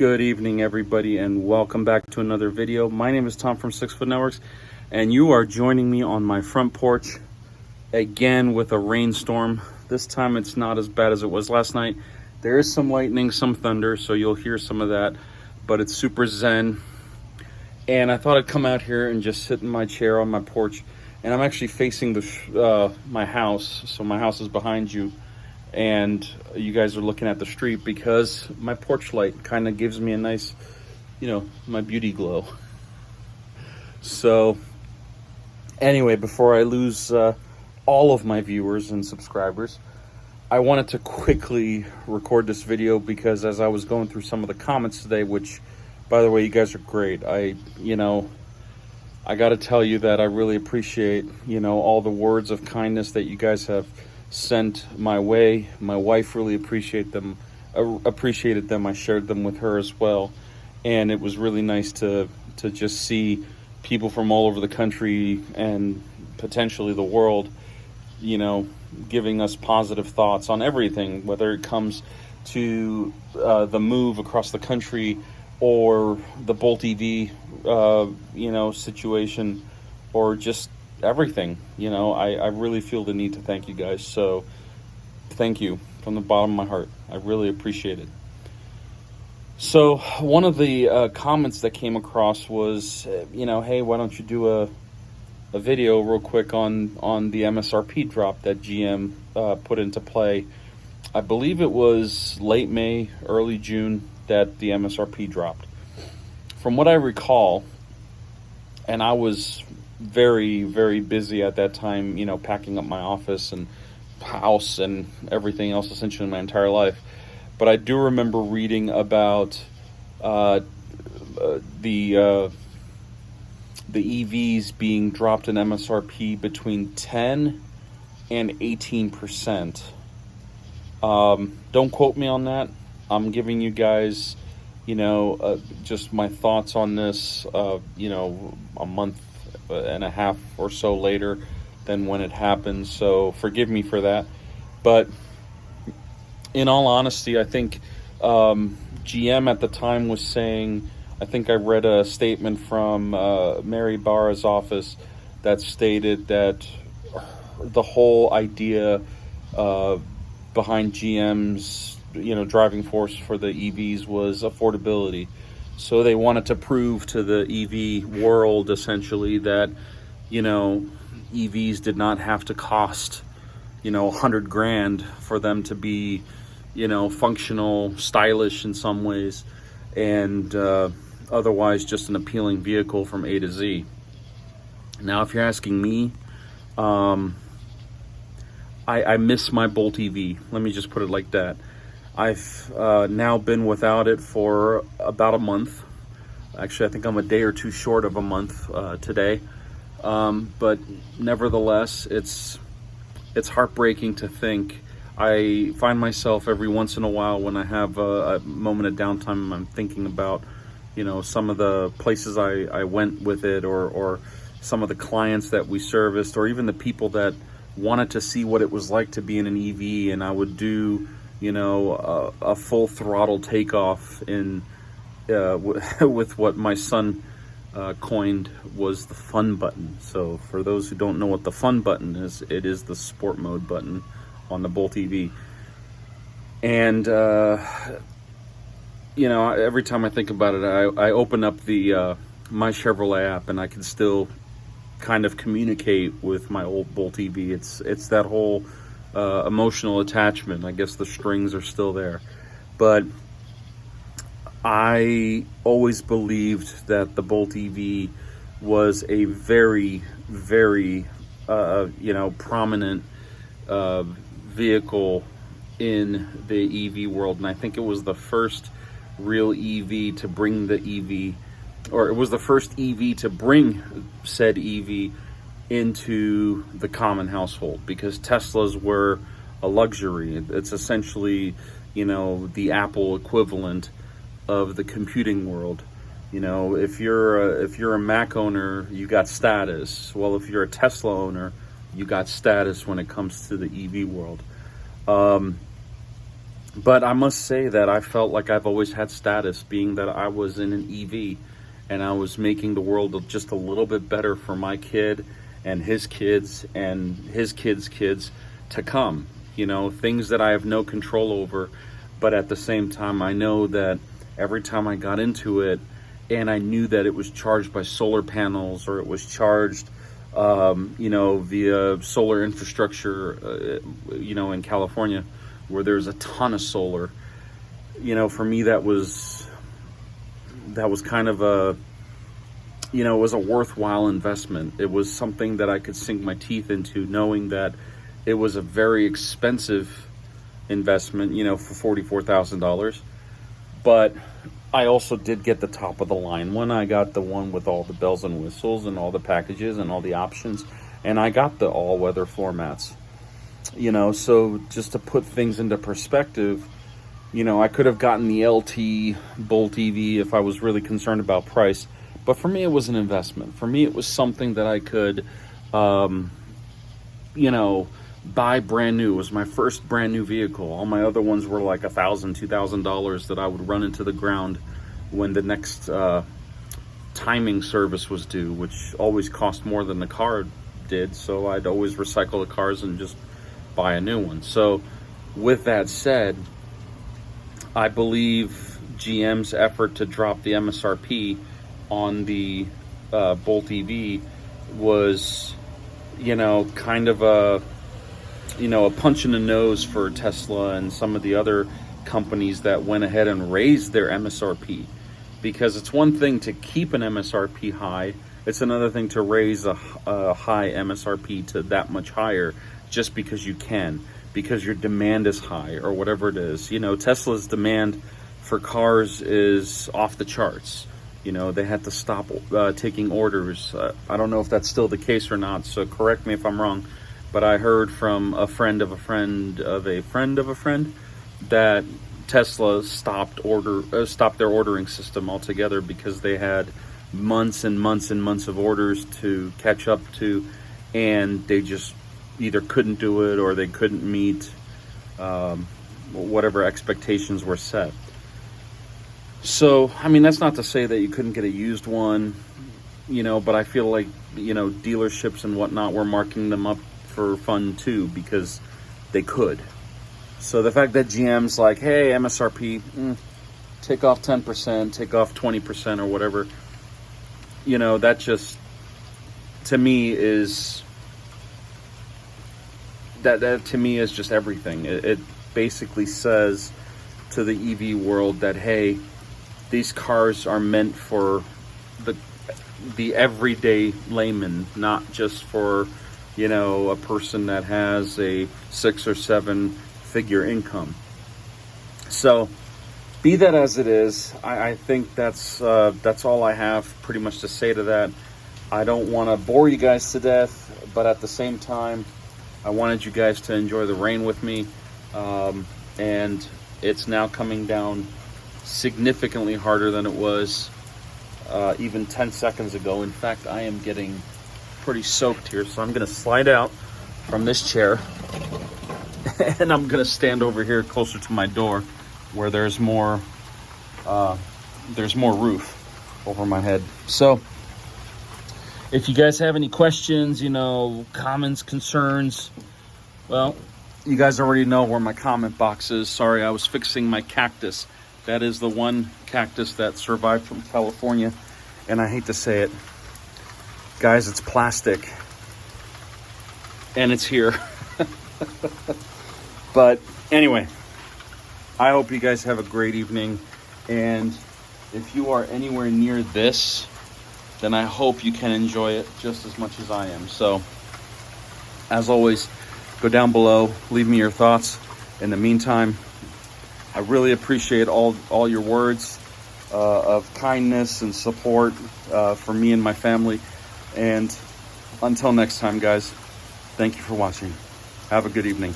Good evening, everybody, and welcome back to another video. My name is Tom from 6 Foot Networks, and you are joining me on my front porch again with a rainstorm. This time it's not as bad as it was last night. There is some lightning, some thunder, so you'll hear some of that, but it's super zen. And I thought I'd come out here and just sit in my chair on my porch, and I'm actually facing my house, so my house is behind you. And you guys are looking at the street because my porch light kind of gives me a nice, my beauty glow. So anyway, before I lose all of my viewers and subscribers, I wanted to quickly record this video because as I was going through some of the comments today, which, by the way, you guys are great. I got to tell you that I really appreciate, all the words of kindness that you guys have sent my way. My wife really appreciated them. I shared them with her as well, and it was really nice to just see people from all over the country and potentially the world, giving us positive thoughts on everything, whether it comes to the move across the country or the Bolt EV, situation, or just everything. I really feel the need to thank you guys. So thank you from the bottom of my heart. I really appreciate it. So one of the comments that came across was, hey, why don't you do a video real quick on the MSRP drop that GM put into play. I believe it was late May, early June that the MSRP dropped. From what I recall, and I was very, very busy at that time, packing up my office and house and everything else, essentially my entire life. But I do remember reading about the EVs being dropped in MSRP between 10 and 18%. Don't quote me on that. I'm giving you guys, just my thoughts on this, a month and a half or so later than when it happened, so forgive me for that. But in all honesty, I think GM at the time was saying, I think I read a statement from Mary Barra's office that stated that the whole idea behind GM's driving force for the EVs was affordability. So they wanted to prove to the EV world, essentially, that, EVs did not have to cost, $100,000 for them to be, functional, stylish in some ways, and otherwise just an appealing vehicle from A to Z. Now, if you're asking me, I miss my Bolt EV. Let me just put it like that. I've now been without it for about a month. Actually, I think I'm a day or two short of a month today. But nevertheless, it's heartbreaking to think. I find myself every once in a while when I have a moment of downtime, I'm thinking about, some of the places I went with it, or some of the clients that we serviced, or even the people that wanted to see what it was like to be in an EV, and I would do a full throttle takeoff in with what my son coined was the fun button. So for those who don't know what the fun button is, it is the sport mode button on the Bolt EV. And every time I think about it, I open up the My Chevrolet app, and I can still kind of communicate with my old Bolt EV. It's that whole emotional attachment. I guess the strings are still there, but I always believed that the Bolt EV was a very, very prominent vehicle in the EV world, and I think it was the first real EV to bring the EV, or it was the first EV to bring said EV into the common household, because Teslas were a luxury. It's essentially, the Apple equivalent of the computing world. If you're a Mac owner, you got status. Well, if you're a Tesla owner, you got status when it comes to the EV world. But I must say that I felt like I've always had status, being that I was in an EV and I was making the world just a little bit better for my kid and his kids to come. Things that I have no control over, but at the same time, I know that every time I got into it and I knew that it was charged by solar panels, or it was charged, via solar infrastructure, in California, where there's a ton of solar. For me, that was kind of it was a worthwhile investment. It was something that I could sink my teeth into, knowing that it was a very expensive investment, for $44,000. But I also did get the top of the line one. I got the one with all the bells and whistles and all the packages and all the options, and I got the all-weather floor mats. So just to put things into perspective, I could have gotten the LT Bolt EV if I was really concerned about price. But for me, it was an investment. For me, it was something that I could, buy brand new. It was my first brand new vehicle. All my other ones were like $1,000, $2,000 that I would run into the ground when the next timing service was due, which always cost more than the car did. So I'd always recycle the cars and just buy a new one. So with that said, I believe GM's effort to drop the MSRP on the Bolt EV was, kind of a punch in the nose for Tesla and some of the other companies that went ahead and raised their MSRP. Because it's one thing to keep an MSRP high, it's another thing to raise a high MSRP to that much higher just because you can, because your demand is high or whatever it is. Tesla's demand for cars is off the charts. They had to stop taking orders. I don't know if that's still the case or not, so correct me if I'm wrong. But I heard from a friend of a friend of a friend of a friend that Tesla stopped their ordering system altogether because they had months and months and months of orders to catch up to, and they just either couldn't do it or they couldn't meet whatever expectations were set. So, that's not to say that you couldn't get a used one, but I feel like, dealerships and whatnot were marking them up for fun too, because they could. So the fact that GM's like, hey, MSRP, take off 10%, take off 20% or whatever, that just, to me is, that to me is just everything. It basically says to the EV world that, hey, these cars are meant for the everyday layman, not just for, a person that has a 6 or 7 figure income. So be that as it is, I think that's all I have pretty much to say to that. I don't want to bore you guys to death, but at the same time, I wanted you guys to enjoy the rain with me. And it's now coming down significantly harder than it was even 10 seconds ago. In fact, I am getting pretty soaked here, so I'm going to slide out from this chair and I'm going to stand over here closer to my door where there's more roof over my head. So if you guys have any questions, comments, concerns, well, you guys already know where my comment box is. Sorry, I was fixing my cactus. That is the one cactus that survived from California, and I hate to say it, guys, it's plastic, and it's here. But anyway, I hope you guys have a great evening, and if you are anywhere near this, then I hope you can enjoy it just as much as I am. So, as always, go down below, leave me your thoughts. In the meantime, I really appreciate all your words of kindness and support for me and my family. And until next time, guys, thank you for watching. Have a good evening.